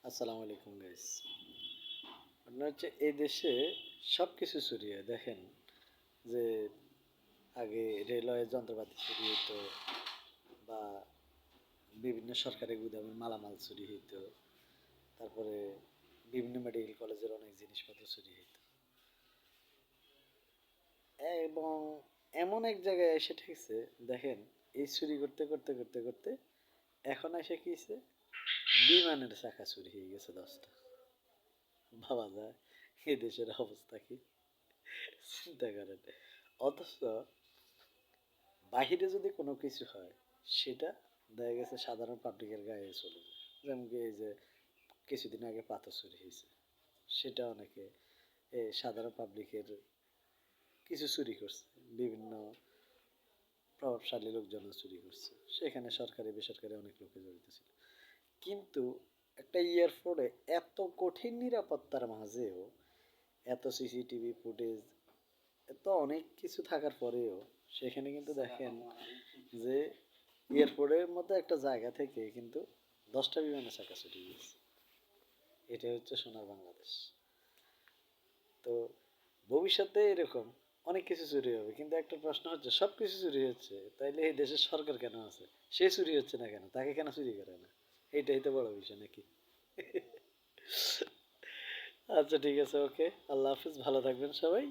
আসসালামু আলাইকুম গাইস। আপনার হচ্ছে এই দেশে সব কিছু চুরি হয়। দেখেন যে আগে রেলওয়ে যন্ত্রপাতি চুরি হইতো বা বিভিন্ন সরকারি গুদামের মালামাল চুরি হইতো। তারপরে বিভিন্ন মেডিকেল কলেজের অনেক জিনিসপত্র চুরি হইতো এবং এমন এক জায়গায় এসে ঠেকছে। দেখেন এই চুরি করতে করতে করতে করতে এখন এসে কি হইছে, বিমানের চাকা চুরি হয়ে গেছে 10টা। ভাবা যায় এই দেশের অবস্থা কি? চিন্তা করেন। অথচ বাহিরে যদি কোনো কিছু হয় সেটা দেখা গেছে সাধারণ পাবলিকের গায়ে চলে যায়। যেমন কি এই যে কিছুদিন আগে পাথর চুরি হয়েছে, সেটা অনেকে সাধারণ পাবলিকের কিছু চুরি করছে, বিভিন্ন প্রভাবশালী লোকজন চুরি করছে, সেখানে সরকারি বেসরকারি অনেক লোকে জড়িত ছিল। কিন্তু একটা এয়ারপোর্টে এত কঠিন নিরাপত্তার মাঝেও এত সিসিটিভি ফুটেজ, এত অনেক কিছু থাকার পরেও সেখানে কিন্তু দেখেন যে এয়ারপোর্টের মতো একটা জায়গা থেকে কিন্তু 10টা বিমানের চাকা চুরি গেছে। এটা হচ্ছে সোনার বাংলাদেশ। তো ভবিষ্যতে এরকম অনেক কিছু চুরি হবে, কিন্তু একটা প্রশ্ন হচ্ছে সব কিছু চুরি হচ্ছে তাইলে এই দেশের সরকার কেন আছে? সে চুরি হচ্ছে না কেন? তাকে কেন চুরি করে না? এইটাই তো বড় বিষয় নাকি? আচ্ছা ঠিক আছে, ওকে, আল্লাহ হাফিজ, ভালো থাকবেন সবাই।